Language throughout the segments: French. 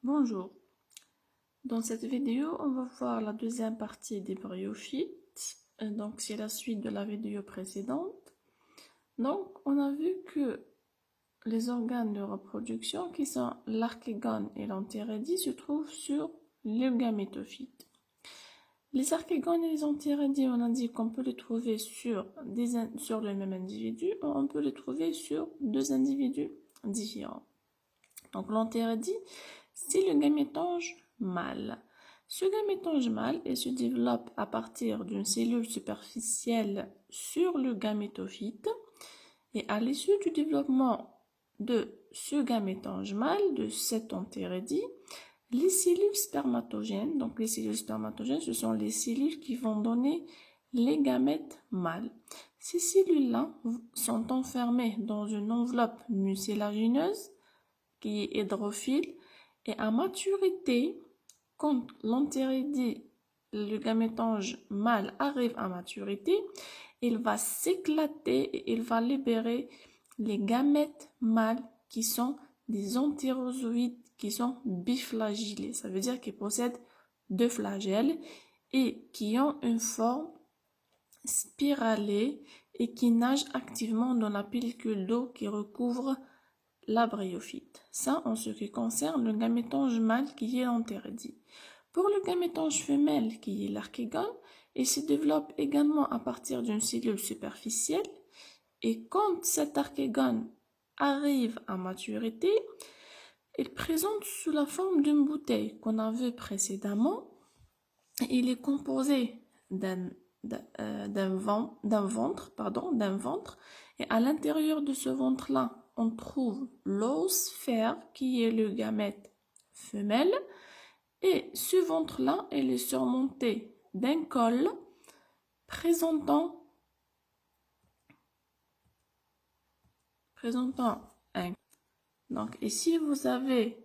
Bonjour, dans cette vidéo, on va voir la deuxième partie des bryophytes. Donc, c'est la suite de la vidéo précédente. Donc, on a vu que les organes de reproduction, qui sont l'archégone et l'entérédie, se trouvent sur le gamétophyte. Les archégones et les entérédies, on a dit qu'on peut les trouver sur le même individu, ou on peut les trouver sur deux individus différents. Donc, l'entérédie, c'est le gamétange mâle. Ce gamétange mâle se développe à partir d'une cellule superficielle sur le gamétophyte et à l'issue du développement de ce gamétange mâle, de cette entérédie, les cellules spermatogènes, donc les cellules spermatogènes, ce sont les cellules qui vont donner les gamètes mâles. Ces cellules-là sont enfermées dans une enveloppe mucilagineuse qui est hydrophile et à maturité, quand l'entérédie, le gamétange mâle arrive à maturité, il va s'éclater et il va libérer les gamètes mâles qui sont des entérozoïdes qui sont biflagellés. Ça veut dire qu'ils possèdent deux flagelles et qui ont une forme spiralée et qui nagent activement dans la pellicule d'eau qui recouvre la bryophyte. Ça, en ce qui concerne le gamétange mâle qui est l'entérédie. Pour le gamétange femelle qui est l'archégone, il se développe également à partir d'une cellule superficielle et quand cet archégone arrive à maturité, il présente sous la forme d'une bouteille qu'on a vu précédemment. Il est composé d'un ventre, et à l'intérieur de ce ventre-là, on trouve l'oosphère qui est le gamète femelle et ce ventre-là, il est surmonté d'un col présentant un. Donc ici, vous avez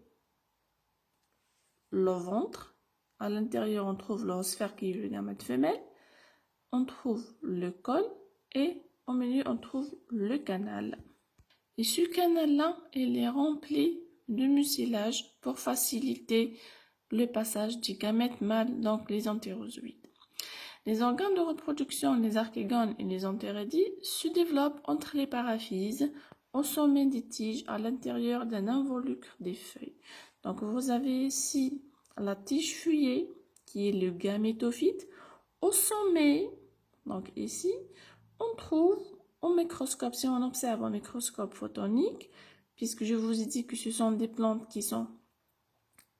le ventre. À l'intérieur, on trouve l'oosphère qui est le gamète femelle. On trouve le col et au milieu, on trouve le canal. Et ce canal-là, il est rempli de mucilage pour faciliter le passage du gamète mâle, donc les entérozoïdes. Les organes de reproduction, les archégones et les entérédies, se développent entre les paraphyses, au sommet des tiges, à l'intérieur d'un involucre des feuilles. Donc vous avez ici la tige feuillée, qui est le gamétophyte. Au sommet, donc ici, on trouve au microscope, si on observe au microscope photonique, puisque je vous ai dit que ce sont des plantes qui sont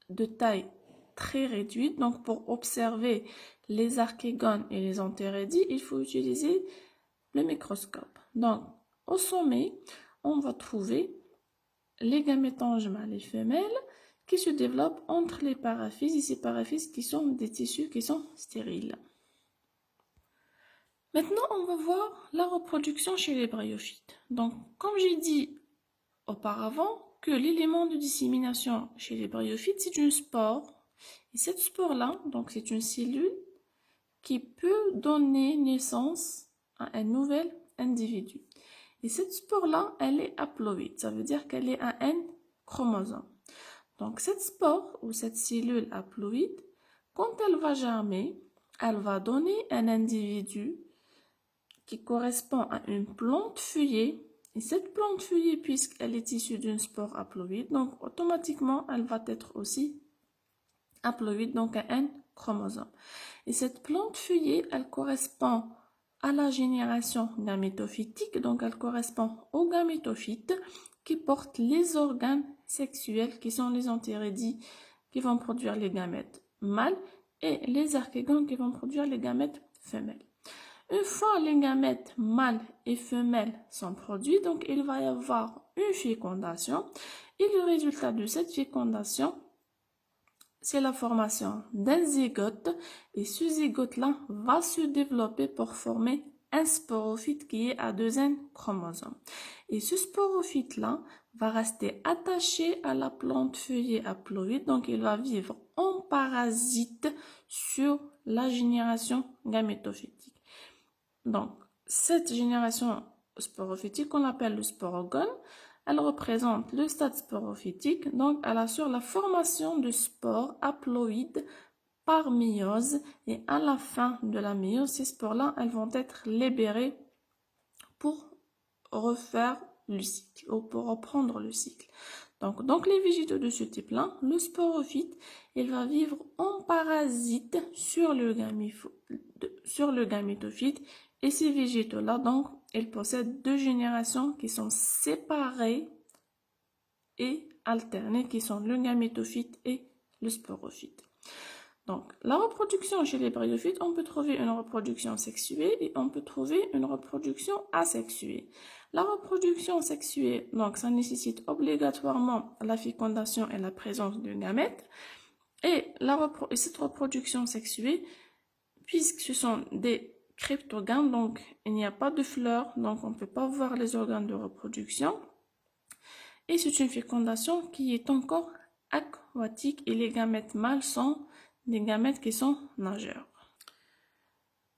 de taille très réduite, donc pour observer les archégones et les entérédies, il faut utiliser le microscope. Donc, au sommet, on va trouver les gamétanges mâles et femelles qui se développent entre les paraphyses, et ces paraphyses qui sont des tissus qui sont stériles. Maintenant, on va voir la reproduction chez les bryophytes. Donc, comme j'ai dit auparavant, que l'élément de dissémination chez les bryophytes, c'est une spore. Et cette spore-là, donc c'est une cellule qui peut donner naissance à un nouvel individu. Et cette spore-là, elle est haploïde. Ça veut dire qu'elle est à un chromosome. Donc, cette spore ou cette cellule haploïde, quand elle va germer, elle va donner un individu qui correspond à une plante feuillée. Et cette plante feuillée, puisqu'elle est issue d'une spore haploïde, donc automatiquement, elle va être aussi haploïde, donc à un chromosome. Et cette plante feuillée, elle correspond à la génération gamétophytique, donc elle correspond aux gamétophytes qui portent les organes sexuels qui sont les entérédies qui vont produire les gamètes mâles et les archégones qui vont produire les gamètes femelles. Une fois les gamètes mâles et femelles sont produits, donc il va y avoir une fécondation et le résultat de cette fécondation, c'est la formation d'un zygote et ce zygote-là va se développer pour former un sporophyte qui est à deux N chromosomes. Et ce sporophyte-là va rester attaché à la plante feuillée haploïde, donc il va vivre en parasite sur la génération gamétophytique. Donc, cette génération sporophytique, on l'appelle le sporogone, elle représente le stade sporophytique, donc elle assure la formation de spores haploïdes par méiose, et à la fin de la méiose, ces spores-là, elles vont être libérées pour refaire le cycle, ou pour reprendre le cycle. Donc les végétaux de ce type-là, le sporophyte, il va vivre en parasite sur le gamétophyte, et ces végétaux-là, donc, ils possèdent deux générations qui sont séparées et alternées, qui sont le gamétophyte et le sporophyte. Donc, la reproduction chez les bryophytes, on peut trouver une reproduction sexuée et on peut trouver une reproduction asexuée. La reproduction sexuée, donc, ça nécessite obligatoirement la fécondation et la présence de gamètes. Et cette reproduction sexuée, puisque ce sont des cryptogames, donc il n'y a pas de fleurs, donc on ne peut pas voir les organes de reproduction. Et c'est une fécondation qui est encore aquatique et les gamètes mâles sont des gamètes qui sont nageurs.